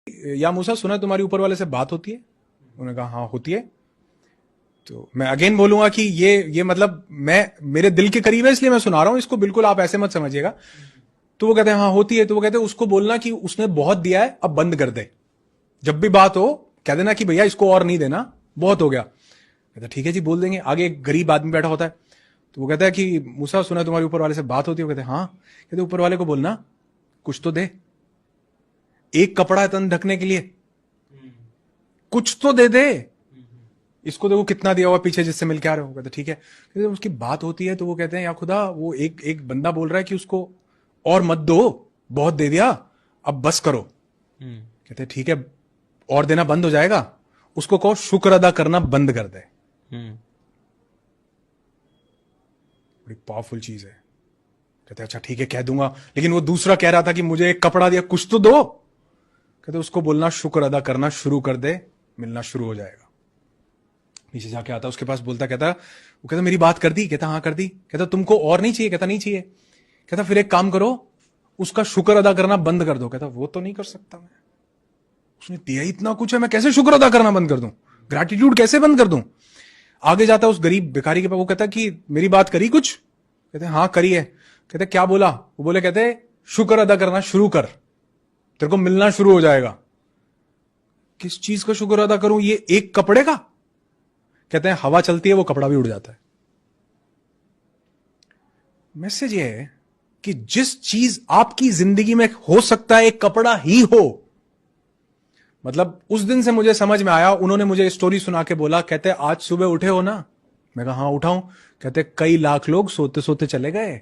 या मूसा सुना तुम्हारी ऊपर वाले से बात होती है? उन्होंने कहा हाँ होती है। तो मैं अगेन बोलूंगा कि ये मतलब मैं मेरे दिल के करीब है इसलिए मैं सुना रहा हूं इसको, बिल्कुल आप ऐसे मत समझिएगा। तो वो कहते हैं हाँ होती है। तो वो कहते हैं उसको बोलना कि उसने बहुत दिया है अब बंद कर दे, जब भी बात हो कह देना कि भैया इसको और नहीं देना, बहुत हो गया। कहता ठीक है जी बोल देंगे। आगे एक गरीब आदमी बैठा होता है, तो वो कहता है कि मूसा सुना तुम्हारे ऊपर वाले से बात होती है? वो कहते हैं हाँ। कहते ऊपर वाले को बोलना कुछ तो दे, एक कपड़ा है तन ढकने के लिए, कुछ तो दे दे। इसको देखो कितना दिया हुआ पीछे जिससे मिल के आ रहे हो। कहते ठीक है। कहते उसकी बात होती है तो वो कहते हैं या खुदा वो एक बंदा बोल रहा है कि उसको और मत दो, बहुत दे दिया अब बस करो। कहते ठीक है और देना बंद हो जाएगा, उसको कहो शुक्र अदा करना बंद कर दे। बड़ी पावरफुल चीज है। कहते अच्छा ठीक है कह दूंगा, लेकिन वो दूसरा कह रहा था कि मुझे एक कपड़ा दिया कुछ तो दो। कहते उसको बोलना शुक्र अदा करना शुरू कर दे, मिलना शुरू हो जाएगा। नीचे जाके आता उसके पास, बोलता कहता वो कहता मेरी बात कर दी? कहता हाँ कर दी। कहता तुमको और नहीं चाहिए? कहता नहीं चाहिए। कहता फिर एक काम करो उसका शुक्र अदा करना बंद कर दो। कहता वो तो नहीं कर सकता मैं, उसने दिया इतना कुछ है, मैं कैसे शुक्र अदा करना बंद कर दूं, ग्रैटिट्यूड कैसे बंद कर दूं। आगे जाता उस गरीब भिखारी के पास, वो कहता कि मेरी बात करी कुछ? कहते हाँ करी है। कहते क्या बोला? वो बोले कहते शुक्र अदा करना शुरू कर, तेरे को मिलना शुरू हो जाएगा। किस चीज का शुक्र अदा करूं? ये एक कपड़े का? कहते हैं हवा चलती है वो कपड़ा भी उड़ जाता है। मैसेज ये है कि जिस चीज आपकी जिंदगी में हो सकता है एक कपड़ा ही हो, मतलब उस दिन से मुझे समझ में आया। उन्होंने मुझे स्टोरी सुना के बोला, कहते आज सुबह उठे हो ना? मैं कहा हाँ उठाऊं। कहते कई लाख लोग सोते सोते चले गए,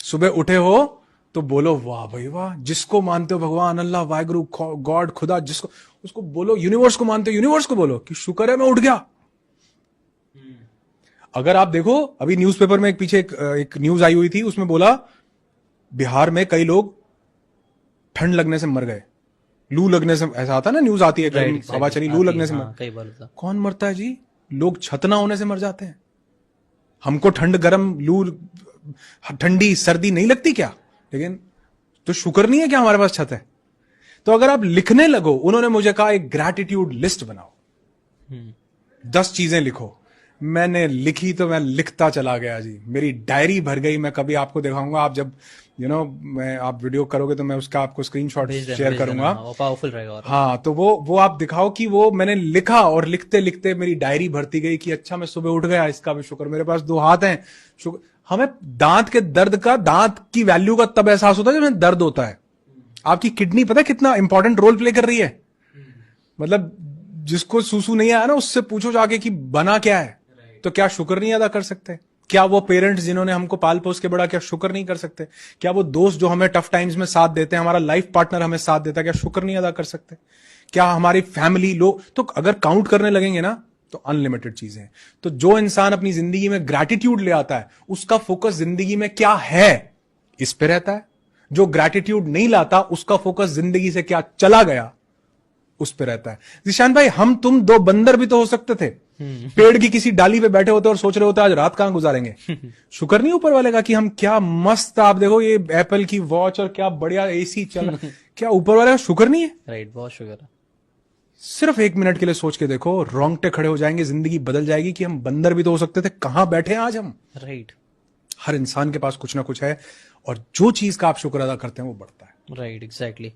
सुबह उठे हो तो बोलो वाह भाई वाह। जिसको मानते हो भगवान अल्लाह वाहिगुरु गॉड खुदा, जिसको उसको बोलो, यूनिवर्स को मानते हो यूनिवर्स को बोलो कि शुक्र है मैं उठ गया। अगर आप देखो अभी न्यूज़पेपर में एक पीछे एक न्यूज आई हुई थी, उसमें बोला बिहार में कई लोग ठंड लगने से मर गए, लू लगने से, ऐसा आता ना न्यूज आती है हवा चली लू लगने से मर। कौन मरता है जी? लोग छत ना होने से मर जाते हैं। हमको ठंड गर्म लू ठंडी सर्दी नहीं लगती क्या? लेकिन तो शुक्र नहीं है क्या हमारे पास छत है? तो अगर आप लिखने लगो, उन्होंने मुझे कहा एक ग्रैटिट्यूड लिस्ट बनाओ, 10 चीजें लिखो। मैंने लिखी तो मैं लिखता चला गया जी, मेरी डायरी भर गई। मैं कभी आपको दिखाऊंगा, आप जब मैं आप वीडियो करोगे तो मैं उसका आपको स्क्रीनशॉट शेयर करूंगा, वो पावरफुल रहेगा। हाँ तो वो आप दिखाओ कि वो मैंने लिखा, और लिखते लिखते मेरी डायरी भरती गई कि अच्छा मैं सुबह उठ गया, इसका भी शुक्र, मेरे पास 2 हाथ हैं, शुक्र। हमें दांत के दर्द का, दांत की वैल्यू का तब एहसास होता है जब दर्द होता है। आपकी किडनी पता है कितना इंपॉर्टेंट रोल प्ले कर रही है? मतलब जिसको सूसू नहीं आया ना, उससे पूछो जाके कि बना क्या है, तो क्या शुक्र नहीं अदा कर सकते? क्या वो पेरेंट्स जिन्होंने हमको पाल पोस के बड़ा, क्या शुक्र नहीं कर सकते? क्या वो दोस्त जो हमें टफ टाइम्स में साथ देते हैं, हमारा लाइफ पार्टनर हमें साथ देता है, क्या शुक्र नहीं अदा कर सकते? क्या हमारी फैमिली लोग, तो अगर काउंट करने लगेंगे ना तो अनलिमिटेड चीजें हैं। तो जो इंसान अपनी जिंदगी में ग्रैटिट्यूड ले आता है, उसका फोकस जिंदगी में क्या है इस पे रहता है। जो ग्रैटिट्यूड नहीं लाता, उसका फोकस जिंदगी से क्या चला गया उस पे रहता है। जिशान भाई, हम तुम 2 बंदर भी तो हो सकते थे, पेड़ की किसी डाली पे बैठे होते और सोच रहे होते आज रात कहां गुजारेंगे। शुक्र नहीं ऊपर वाले का कि हम क्या मस्त, आप देखो ये एप्पल की वॉच और क्या बढ़िया एसी चल रहा, क्या ऊपर वाले का शुक्र नहीं है? राइट, बहुत शुक्र है। सिर्फ 1 मिनट के लिए सोच के देखो, रोंगटे खड़े हो जाएंगे, जिंदगी बदल जाएगी कि हम बंदर भी तो हो सकते थे, कहां बैठे हैं आज हम। राइट, हर इंसान के पास कुछ ना कुछ है, और जो चीज का आप शुक्र अदा करते हैं वो बढ़ता है। Right, exactly.